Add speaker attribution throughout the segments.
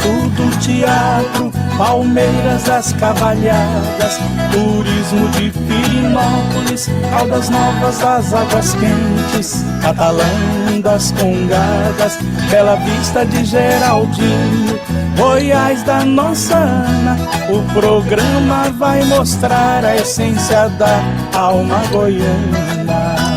Speaker 1: tudo teatro, Palmeiras das Cavalhadas, turismo de Pirinópolis, Caldas Novas das Águas Quentes, Catalão das Congadas, Bela Vista de Geraldinho, Goiás da nossa Ana. O programa vai mostrar a essência da alma goiana.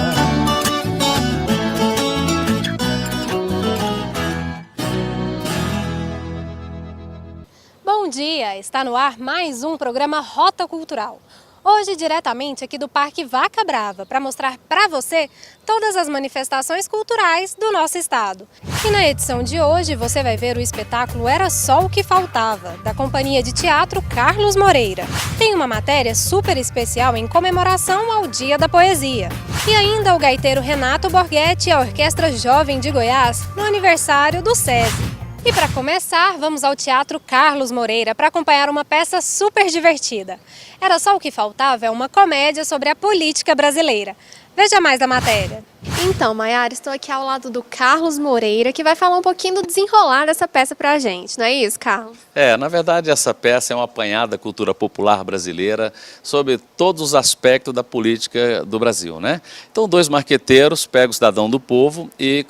Speaker 2: Bom dia! Está no ar mais um programa Rota Cultural. Hoje, diretamente aqui do Parque Vaca Brava, para mostrar para você todas as manifestações culturais do nosso estado. E na edição de hoje você vai ver o espetáculo Era Só o que Faltava, da companhia de teatro Carlos Moreira. Tem uma matéria super especial em comemoração ao Dia da Poesia. E ainda o gaiteiro Renato Borghetti e a Orquestra Jovem de Goiás no aniversário do SESI. E para começar, vamos ao Teatro Carlos Moreira para acompanhar uma peça super divertida. Era Só o que Faltava é uma comédia sobre a política brasileira. Veja mais da matéria. Então, Maiara, estou aqui ao lado do Carlos Moreira, que vai falar um pouquinho do desenrolar dessa peça para a gente, não é isso, Carlos?
Speaker 3: Na verdade, essa peça é uma apanhada da cultura popular brasileira sobre todos os aspectos da política do Brasil, né? Então, dois marqueteiros pegam o cidadão do povo e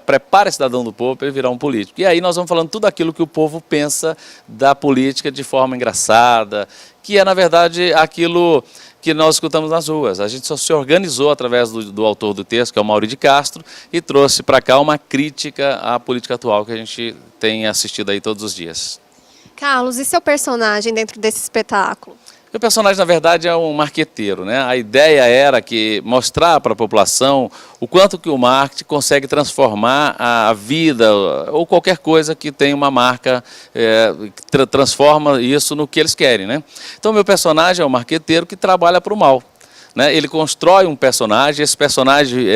Speaker 3: prepara o cidadão do povo para ele virar um político. E aí nós vamos falando tudo aquilo que o povo pensa da política de forma engraçada, que é, na verdade, aquilo que nós escutamos nas ruas. A gente só se organizou através do autor do texto, que é o Mauri de Castro, e trouxe para cá uma crítica à política atual que a gente tem assistido aí todos os dias.
Speaker 2: Carlos, e seu personagem dentro desse espetáculo?
Speaker 3: O personagem, na verdade, é um marqueteiro, né? A ideia era mostrar para a população o quanto que o marketing consegue transformar a vida ou qualquer coisa que tem uma marca, transforma isso no que eles querem, né? Então, meu personagem é um marqueteiro que trabalha para o mal. Ele constrói um personagem, esse personagem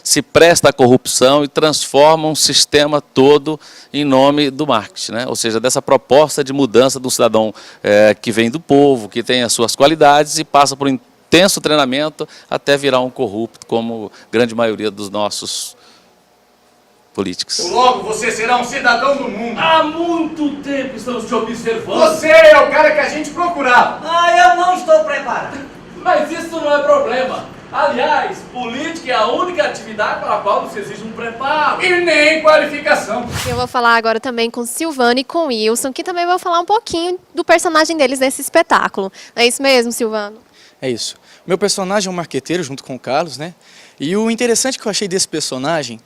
Speaker 3: se presta à corrupção e transforma um sistema todo em nome do marketing, né? Ou seja, dessa proposta de mudança do cidadão que vem do povo, que tem as suas qualidades e passa por um intenso treinamento até virar um corrupto, como a grande maioria dos nossos políticos.
Speaker 4: Logo você será um cidadão do mundo.
Speaker 5: Há muito tempo estamos te observando.
Speaker 4: Você é o cara que a gente procurava.
Speaker 6: Eu não estou preparado.
Speaker 5: Mas isso não é problema. Aliás, política é a única atividade para a qual você exige um preparo.
Speaker 4: E nem qualificação.
Speaker 2: Eu vou falar agora também com Silvano e com Wilson, que também vão falar um pouquinho do personagem deles nesse espetáculo. Não é isso mesmo, Silvano?
Speaker 7: É isso. Meu personagem é um marqueteiro junto com o Carlos, né? E o interessante que eu achei desse personagem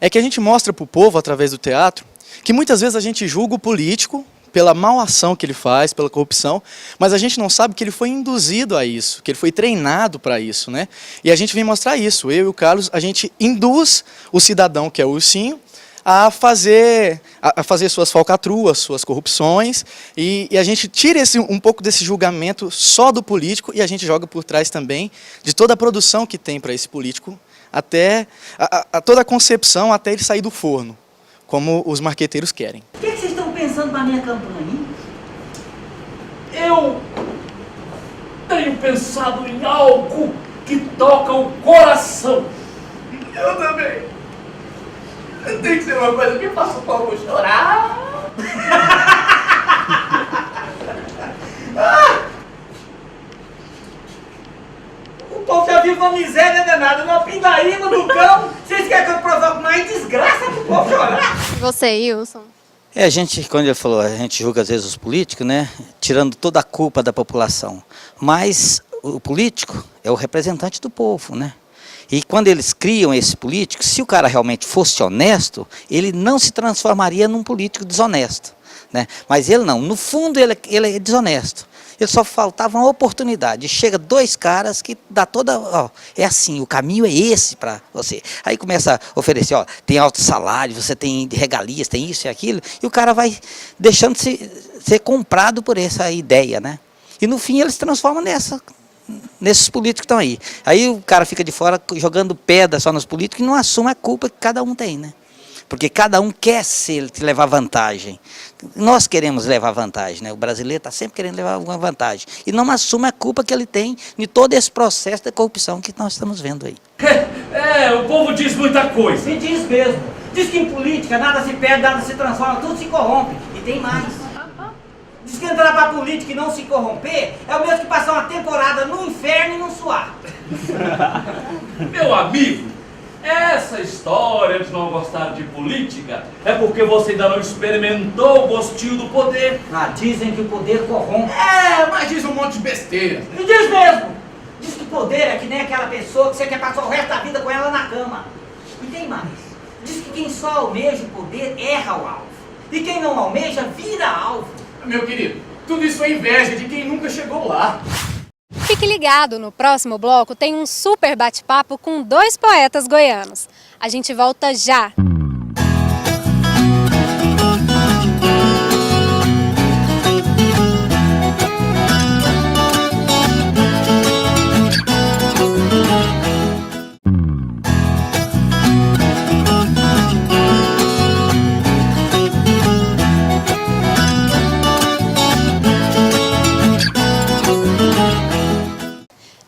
Speaker 7: é que a gente mostra para o povo, através do teatro, que muitas vezes a gente julga o político pela mal ação que ele faz, pela corrupção, mas a gente não sabe que ele foi induzido a isso, que ele foi treinado para isso, né? E a gente vem mostrar isso, eu e o Carlos, a gente induz o cidadão, que é o ursinho, a fazer suas falcatruas, suas corrupções, e a gente tira um pouco desse julgamento só do político e a gente joga por trás também de toda a produção que tem para esse político, até toda a concepção, até ele sair do forno, como os marqueteiros querem.
Speaker 6: O que vocês estão pensando na minha campanha, hein?
Speaker 5: Eu tenho pensado em algo que toca o coração.
Speaker 4: Eu também. Tem que ser uma coisa que faça o povo chorar.
Speaker 6: O povo já vive uma miséria danada, uma pindaíba no cão. Vocês querem que eu provoque mais desgraça pro povo chorar?
Speaker 2: E você, Wilson?
Speaker 8: A gente, quando ele falou, a gente julga às vezes os políticos, né, tirando toda a culpa da população. Mas o político é o representante do povo, né? E quando eles criam esse político, se o cara realmente fosse honesto, ele não se transformaria num político desonesto, né? Mas ele não, no fundo ele é desonesto. Ele só faltava uma oportunidade. Chega dois caras que dá toda... é assim, o caminho é esse para você. Aí começa a oferecer, tem alto salário, você tem regalias, tem isso e aquilo, e o cara vai deixando ser comprado por essa ideia, né? E no fim ele se transforma nesses políticos que estão aí. Aí o cara fica de fora jogando pedra só nos políticos e não assume a culpa que cada um tem, né? Porque cada um quer levar vantagem. Nós queremos levar vantagem, né? O brasileiro está sempre querendo levar alguma vantagem. E não assume a culpa que ele tem de todo esse processo de corrupção que nós estamos vendo aí.
Speaker 5: O povo diz muita coisa.
Speaker 6: E diz mesmo. Diz que em política nada se perde, nada se transforma, tudo se corrompe. E tem mais. Diz que entrar pra política e não se corromper é o mesmo que passar uma temporada no inferno e não suar.
Speaker 5: Meu amigo, essa história de não gostar de política é porque você ainda não experimentou o gostinho do poder.
Speaker 6: Ah, dizem que o poder corrompe.
Speaker 4: É, mas diz um monte de besteira.
Speaker 6: E diz mesmo! Diz que poder é que nem aquela pessoa que você quer passar o resto da vida com ela na cama. E tem mais. Diz que quem só almeja o poder erra o alvo. E quem não almeja vira alvo.
Speaker 4: Meu querido, tudo isso é inveja de quem nunca chegou lá.
Speaker 2: Fique ligado, no próximo bloco tem um super bate-papo com 2 poetas goianos. A gente volta já!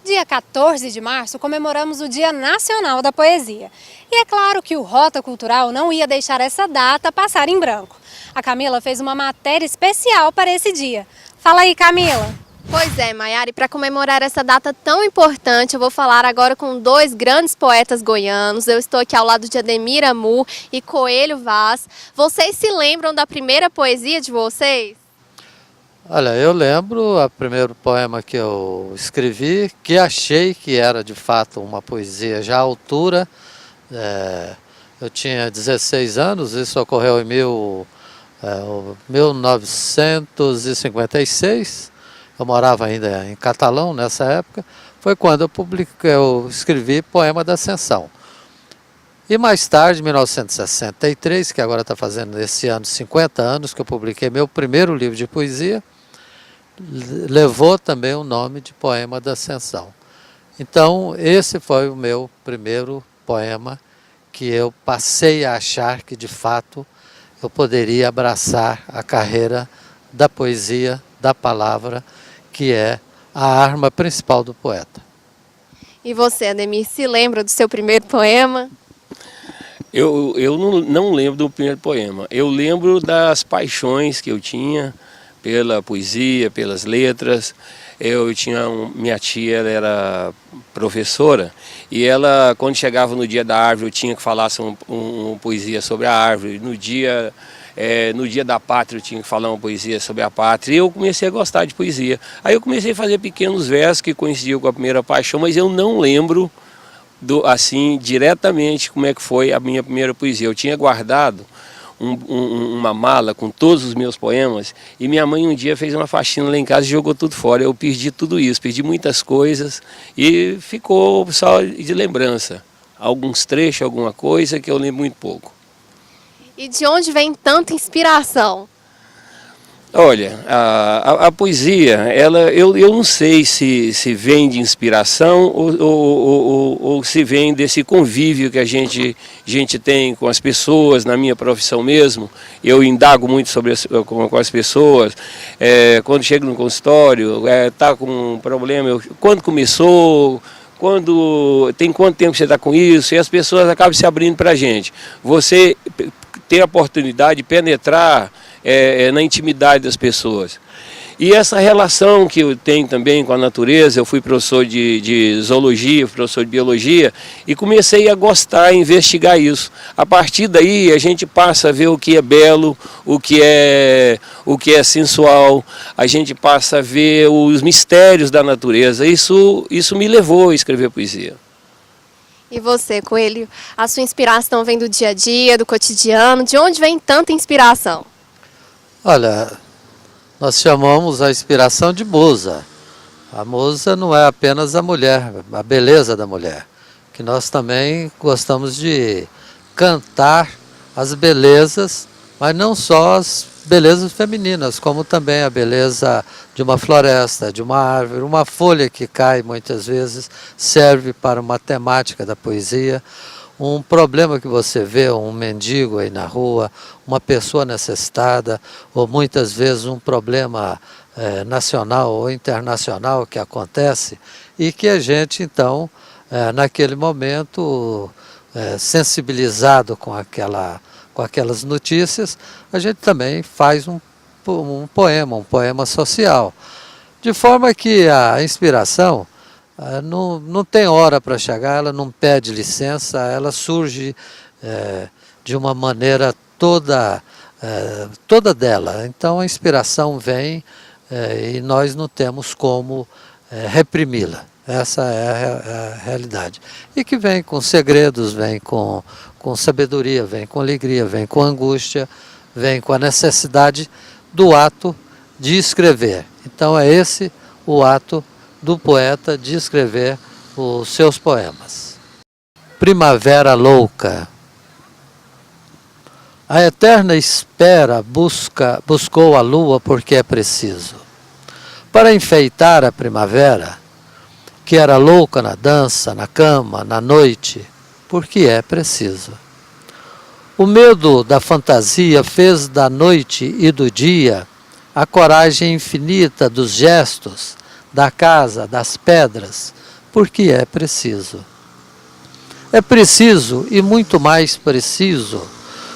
Speaker 2: Dia 14 de março comemoramos o Dia Nacional da Poesia. E é claro que o Rota Cultural não ia deixar essa data passar em branco. A Camila fez uma matéria especial para esse dia. Fala aí, Camila!
Speaker 9: Pois é, Maiara, e para comemorar essa data tão importante, eu vou falar agora com 2 grandes poetas goianos. Eu estou aqui ao lado de Ademir Amur e Coelho Vaz. Vocês se lembram da primeira poesia de vocês?
Speaker 10: Olha, eu lembro o primeiro poema que eu escrevi, que achei que era de fato uma poesia já à altura. Eu tinha 16 anos, isso ocorreu em 1956. Eu morava ainda em Catalão nessa época. Foi quando eu escrevi Poema da Ascensão. E mais tarde, em 1963, que agora está fazendo esse ano 50 anos, que eu publiquei meu primeiro livro de poesia, levou também o nome de Poema da Ascensão. Então, esse foi o meu primeiro poema que eu passei a achar que, de fato, eu poderia abraçar a carreira da poesia, da palavra, que é a arma principal do poeta.
Speaker 9: E você, Ademir, se lembra do seu primeiro poema?
Speaker 11: Eu não lembro do primeiro poema. Eu lembro das paixões que eu tinha pela poesia, pelas letras. Minha tia, ela era professora, e ela, quando chegava no dia da árvore, eu tinha que falar uma poesia sobre a árvore. No dia da pátria eu tinha que falar uma poesia sobre a pátria, e eu comecei a gostar de poesia. Aí eu comecei a fazer pequenos versos que coincidiam com a primeira paixão, mas eu não lembro assim diretamente como é que foi a minha primeira poesia. Eu tinha guardado uma mala com todos os meus poemas, e minha mãe um dia fez uma faxina lá em casa e jogou tudo fora. Eu perdi tudo isso, perdi muitas coisas e ficou só de lembrança. Alguns trechos, alguma coisa que eu lembro muito pouco.
Speaker 9: E de onde vem tanta inspiração?
Speaker 11: Olha, a poesia, eu não sei se vem de inspiração ou se vem desse convívio que a gente tem com as pessoas. Na minha profissão mesmo, eu indago muito com as pessoas. Quando chego no consultório, está com um problema, quando começou, tem quanto tempo você está com isso, e as pessoas acabam se abrindo para a gente. Você ter a oportunidade de penetrar na intimidade das pessoas. E essa relação que eu tenho também com a natureza, eu fui professor de zoologia, professor de biologia, e comecei a gostar, a investigar isso. A partir daí a gente passa a ver o que é belo, o que é sensual, a gente passa a ver os mistérios da natureza. Isso me levou a escrever poesia.
Speaker 9: E você, Coelho, a sua inspiração vem do dia a dia, do cotidiano? De onde vem tanta inspiração?
Speaker 10: Olha, nós chamamos a inspiração de musa. A musa não é apenas a mulher, a beleza da mulher, que nós também gostamos de cantar as belezas, mas não só as belezas femininas, como também a beleza de uma floresta, de uma árvore. Uma folha que cai muitas vezes serve para uma temática da poesia. Um problema que você vê, um mendigo aí na rua, uma pessoa necessitada, ou muitas vezes um problema nacional ou internacional que acontece, e que a gente então, naquele momento, sensibilizado com com aquelas notícias, a gente também faz um poema social. De forma que a inspiração não tem hora para chegar, ela não pede licença, ela surge de uma maneira toda dela. Então a inspiração vem e nós não temos como reprimi-la. Essa é a realidade. E que vem com segredos, vem com sabedoria, vem com alegria, vem com angústia, vem com a necessidade do ato de escrever. Então é esse o ato do poeta de escrever os seus poemas. Primavera louca. A eterna espera buscou a lua porque é preciso. Para enfeitar a primavera, que era louca na dança, na cama, na noite, porque é preciso. O medo da fantasia fez da noite e do dia a coragem infinita dos gestos, da casa, das pedras, porque é preciso. É preciso, e muito mais preciso,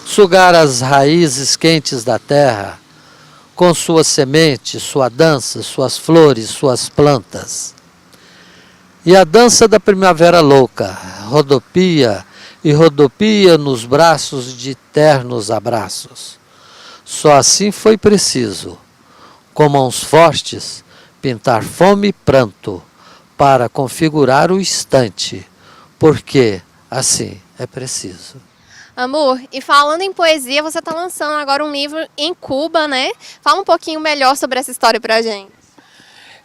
Speaker 10: sugar as raízes quentes da terra, com suas sementes, sua dança, suas flores, suas plantas. E a dança da primavera louca rodopia e rodopia nos braços de ternos abraços. Só assim foi preciso, com mãos fortes, pintar fome e pranto, para configurar o instante, porque assim é preciso.
Speaker 9: Amor, e falando em poesia, você está lançando agora um livro em Cuba, né? Fala um pouquinho melhor sobre essa história pra gente.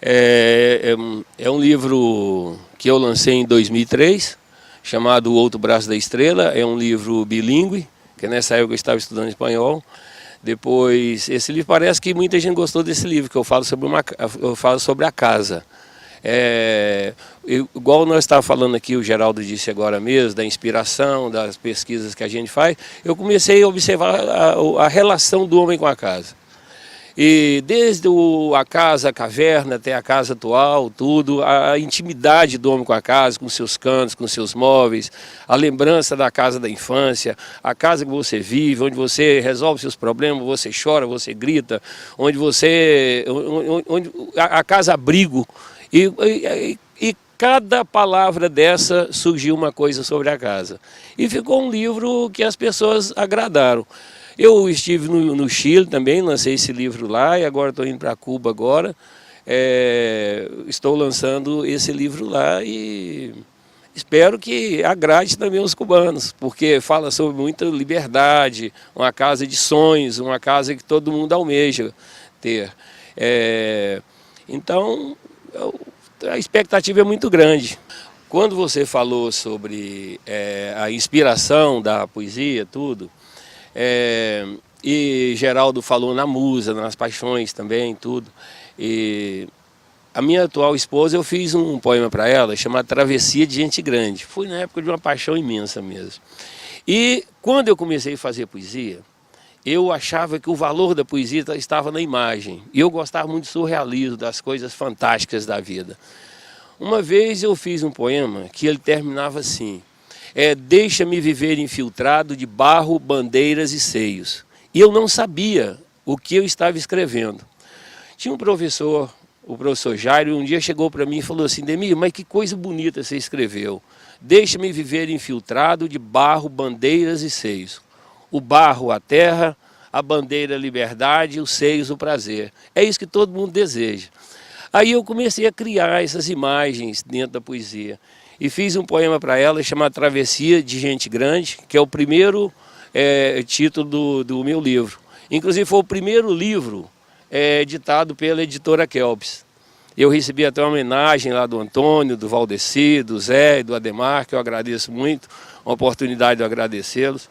Speaker 11: É um livro que eu lancei em 2003, chamado O Outro Braço da Estrela. É um livro bilíngue, que nessa época eu estava estudando espanhol. Depois, esse livro, parece que muita gente gostou desse livro, que eu falo sobre a casa. Igual nós estávamos falando aqui, o Geraldo disse agora mesmo, da inspiração, das pesquisas que a gente faz, eu comecei a observar a relação do homem com a casa. E desde a casa, a caverna, até a casa atual, tudo, a intimidade do homem com a casa, com seus cantos, com seus móveis, a lembrança da casa da infância, a casa que você vive, onde você resolve seus problemas, você chora, você grita, onde a casa abrigo. E cada palavra dessa surgiu uma coisa sobre a casa. E ficou um livro que as pessoas agradaram. Eu estive no Chile também, lancei esse livro lá e agora estou indo para Cuba agora. Estou lançando esse livro lá e espero que agrade também os cubanos, porque fala sobre muita liberdade, uma casa de sonhos, uma casa que todo mundo almeja ter. Então, a expectativa é muito grande. Quando você falou sobre a inspiração da poesia, tudo, e Geraldo falou na musa, nas paixões também, tudo. E a minha atual esposa, eu fiz um poema para ela, chamado Travessia de Gente Grande. Foi na época de uma paixão imensa mesmo. E quando eu comecei a fazer poesia, eu achava que o valor da poesia estava na imagem. E eu gostava muito do surrealismo, das coisas fantásticas da vida. Uma vez eu fiz um poema que ele terminava assim: deixa-me viver infiltrado de barro, bandeiras e seios. E eu não sabia o que eu estava escrevendo. Tinha um professor, o professor Jairo, um dia chegou para mim e falou assim: Demir, mas que coisa bonita você escreveu. Deixa-me viver infiltrado de barro, bandeiras e seios. O barro, a terra, a bandeira, a liberdade, os seios, o prazer. É isso que todo mundo deseja. Aí eu comecei a criar essas imagens dentro da poesia. E fiz um poema para ela chamado Travessia de Gente Grande, que é o primeiro título do meu livro. Inclusive foi o primeiro livro editado pela editora Kelps. Eu recebi até uma homenagem lá do Antônio, do Valdeci, do Zé e do Ademar, que eu agradeço muito, uma oportunidade de agradecê-los.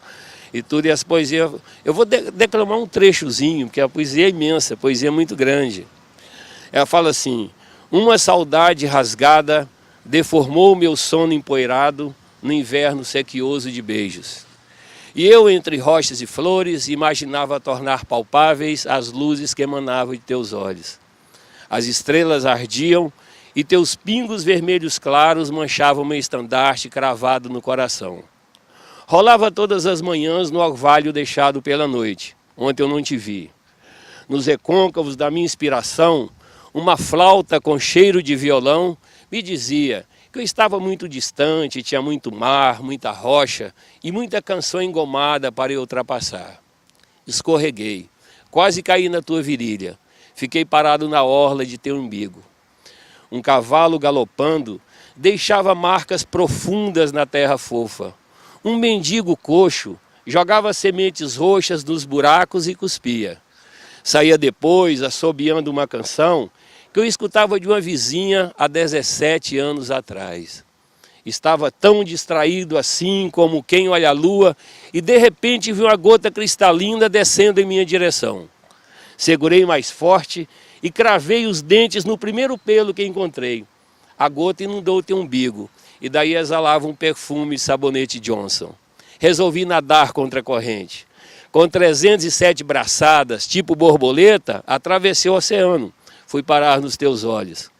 Speaker 11: E tudo, e essa poesia, eu vou declamar um trechozinho, porque a poesia é imensa, a poesia é muito grande. Ela fala assim: uma saudade rasgada deformou meu sono empoeirado no inverno sequioso de beijos. E eu, entre rochas e flores, imaginava tornar palpáveis as luzes que emanavam de teus olhos. As estrelas ardiam e teus pingos vermelhos claros manchavam meu estandarte cravado no coração. Rolava todas as manhãs no orvalho deixado pela noite. Ontem eu não te vi. Nos recôncavos da minha inspiração, uma flauta com cheiro de violão me dizia que eu estava muito distante, tinha muito mar, muita rocha e muita canção engomada para eu ultrapassar. Escorreguei, quase caí na tua virilha, fiquei parado na orla de teu umbigo. Um cavalo galopando deixava marcas profundas na terra fofa. Um mendigo coxo jogava sementes roxas nos buracos e cuspia. Saía depois assobiando uma canção que eu escutava de uma vizinha há 17 anos atrás. Estava tão distraído assim como quem olha a lua e de repente vi uma gota cristalina descendo em minha direção. Segurei mais forte e cravei os dentes no primeiro pelo que encontrei. A gota inundou teu umbigo e daí exalava um perfume sabonete Johnson. Resolvi nadar contra a corrente. Com 307 braçadas, tipo borboleta, atravessei o oceano. Fui parar nos teus olhos.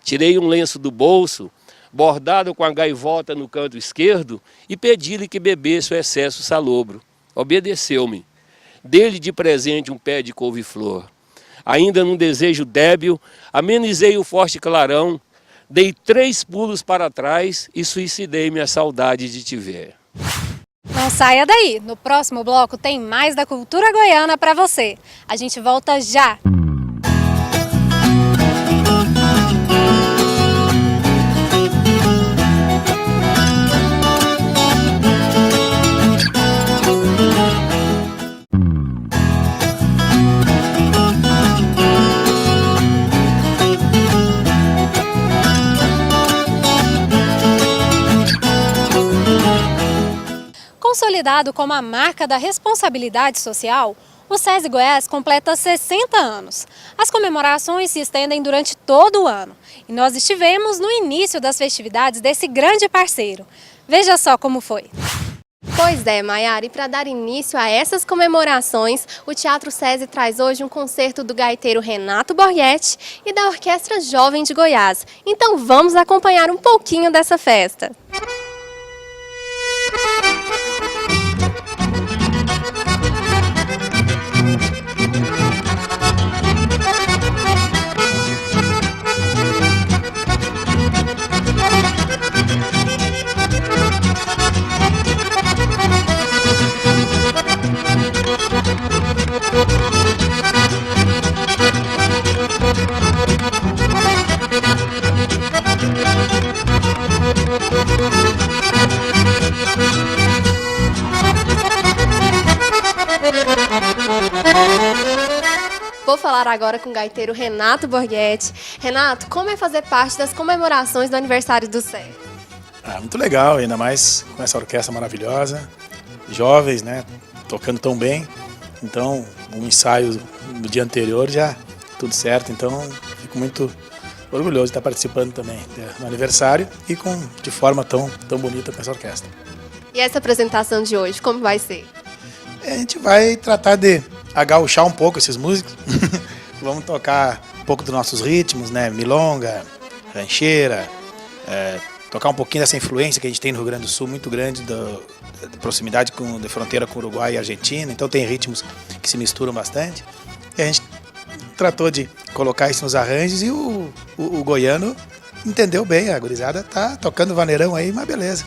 Speaker 11: Tirei um lenço do bolso, bordado com a gaivota no canto esquerdo, e pedi-lhe que bebesse o excesso salobro. Obedeceu-me. Dei-lhe de presente um pé de couve-flor. Ainda num desejo débil, amenizei o forte clarão, dei 3 pulos para trás e suicidei-me a saudade de te ver.
Speaker 2: Não saia daí, no próximo bloco tem mais da cultura goiana para você. A gente volta já! Consolidado como a marca da responsabilidade social, o SESI Goiás completa 60 anos. As comemorações se estendem durante todo o ano e nós estivemos no início das festividades desse grande parceiro. Veja só como foi.
Speaker 9: Pois é, Maiara, e para dar início a essas comemorações, o Teatro SESI traz hoje um concerto do gaiteiro Renato Borghetti e da Orquestra Jovem de Goiás. Então vamos acompanhar um pouquinho dessa festa. Vou falar agora com o gaiteiro Renato Borghetti. Renato, como é fazer parte das comemorações do aniversário do SESI?
Speaker 12: Muito legal, ainda mais com essa orquestra maravilhosa, jovens, né, tocando tão bem. Então, um ensaio no dia anterior já tudo certo, então fico muito orgulhoso de estar participando também do aniversário e de forma tão bonita com essa orquestra.
Speaker 9: E essa apresentação de hoje, como vai ser?
Speaker 12: A gente vai tratar de agauchar um pouco esses músicos, vamos tocar um pouco dos nossos ritmos, né, milonga, rancheira, tocar um pouquinho dessa influência que a gente tem no Rio Grande do Sul, muito grande, da proximidade de fronteira com o Uruguai e Argentina, então tem ritmos que se misturam bastante. E a gente tratou de colocar isso nos arranjos e o goiano entendeu bem, a gurizada tá tocando vaneirão aí, mas beleza.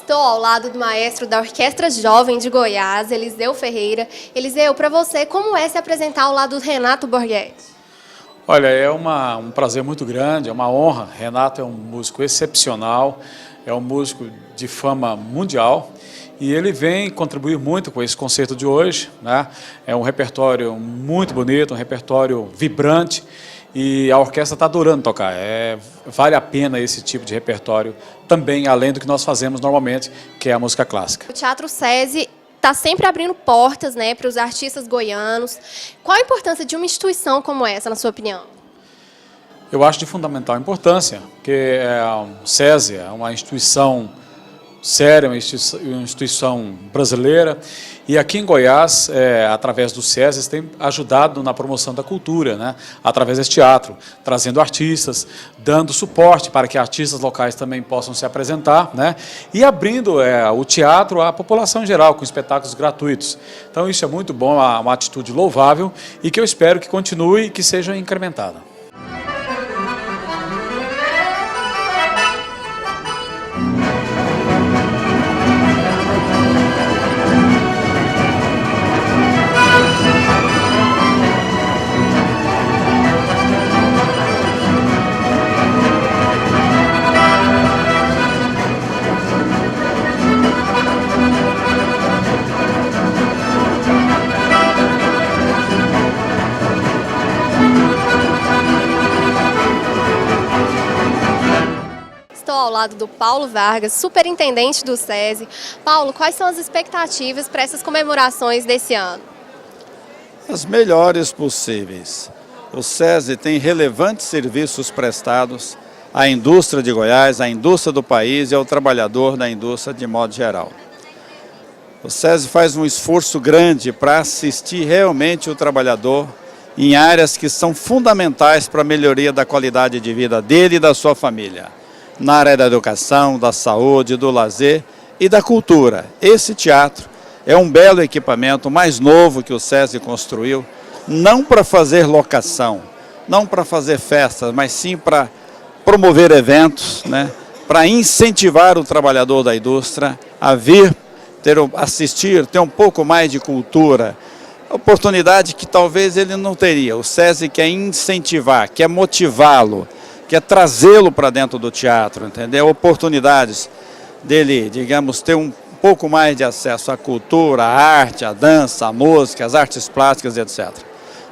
Speaker 9: Ao lado do maestro da Orquestra Jovem de Goiás, Eliseu Ferreira. Eliseu, para você, como é se apresentar ao lado do Renato Borghetti?
Speaker 13: Olha, é um prazer muito grande, é uma honra. Renato é um músico excepcional, é um músico de fama mundial e ele vem contribuir muito com esse concerto de hoje, né? É um repertório muito bonito, um repertório vibrante, e a orquestra está adorando tocar. Vale a pena esse tipo de repertório também, além do que nós fazemos normalmente, que é a música clássica.
Speaker 9: O Teatro SESI está sempre abrindo portas, né, para os artistas goianos. Qual a importância de uma instituição como essa, na sua opinião?
Speaker 13: Eu acho de fundamental importância, porque o SESI é uma instituição séria, uma instituição brasileira, e aqui em Goiás, através do SESI, tem ajudado na promoção da cultura, né? Através desse teatro, trazendo artistas, dando suporte para que artistas locais também possam se apresentar, né? E abrindo o teatro à população em geral, com espetáculos gratuitos. Então isso é muito bom, uma atitude louvável, e que eu espero que continue e que seja incrementada.
Speaker 9: Estou ao lado do Paulo Vargas, superintendente do SESI. Paulo, quais são as expectativas para essas comemorações desse ano?
Speaker 14: As melhores possíveis. O SESI tem relevantes serviços prestados à indústria de Goiás, à indústria do país e ao trabalhador da indústria de modo geral. O SESI faz um esforço grande para assistir realmente o trabalhador em áreas que são fundamentais para a melhoria da qualidade de vida dele e da sua família. Na área da educação, da saúde, do lazer e da cultura. Esse teatro é um belo equipamento, mais novo que o SESI construiu, não para fazer locação, não para fazer festas, mas sim para promover eventos, né? Para incentivar o trabalhador da indústria a vir, assistir, ter um pouco mais de cultura, oportunidade que talvez ele não teria. O SESI quer incentivar, quer motivá-lo, quer trazê-lo para dentro do teatro, entendeu? Oportunidades dele, digamos, ter um pouco mais de acesso à cultura, à arte, à dança, à música, às artes plásticas, etc.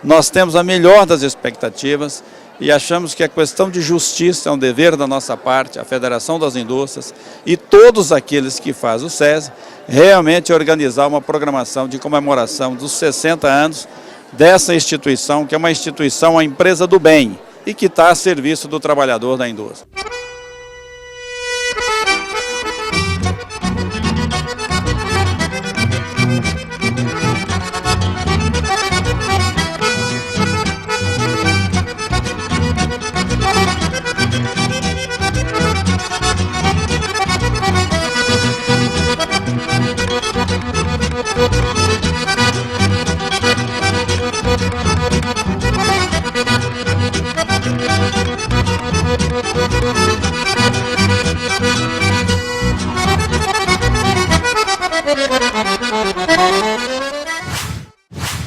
Speaker 14: Nós temos a melhor das expectativas e achamos que a questão de justiça é um dever da nossa parte, a Federação das Indústrias e todos aqueles que fazem o SESI, realmente organizar uma programação de comemoração dos 60 anos dessa instituição, que é uma instituição, uma empresa do bem, e que está a serviço do trabalhador da indústria.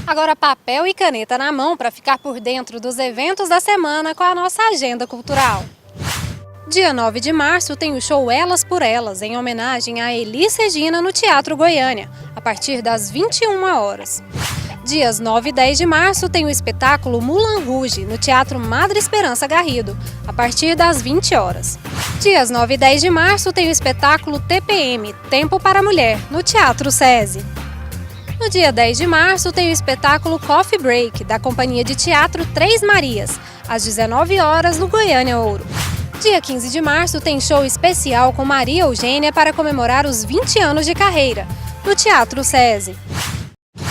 Speaker 2: Agora papel e caneta na mão para ficar por dentro dos eventos da semana com a nossa agenda cultural. Dia 9 de março tem o show Elas por Elas, em homenagem a Elis Regina no Teatro Goiânia, a partir das 21 horas. Dias 9 e 10 de março tem o espetáculo Moulin Rouge, no Teatro Madre Esperança Garrido, a partir das 20 horas. Dias 9 e 10 de março tem o espetáculo TPM, Tempo para a Mulher, no Teatro SESI. No dia 10 de março tem o espetáculo Coffee Break, da Companhia de Teatro Três Marias, às 19 horas no Goiânia Ouro. Dia 15 de março tem show especial com Maria Eugênia para comemorar os 20 anos de carreira, no Teatro SESI.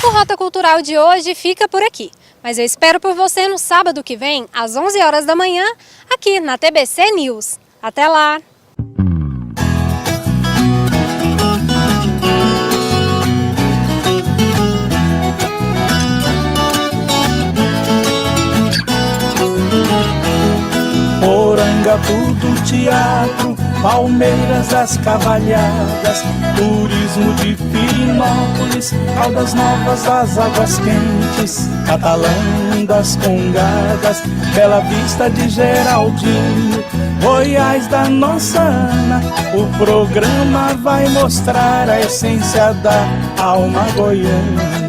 Speaker 2: O Rota Cultural de hoje fica por aqui, mas eu espero por você no sábado que vem, às 11 horas da manhã, aqui na TBC News. Até lá!
Speaker 1: Porangatu do Teatro Palmeiras das Cavalhadas, turismo de Pirinópolis, Caldas Novas das Águas Quentes, Catalão das Congadas, Bela Vista de Geraldinho, Goiás da nossa Ana. O programa vai mostrar a essência da alma goiana.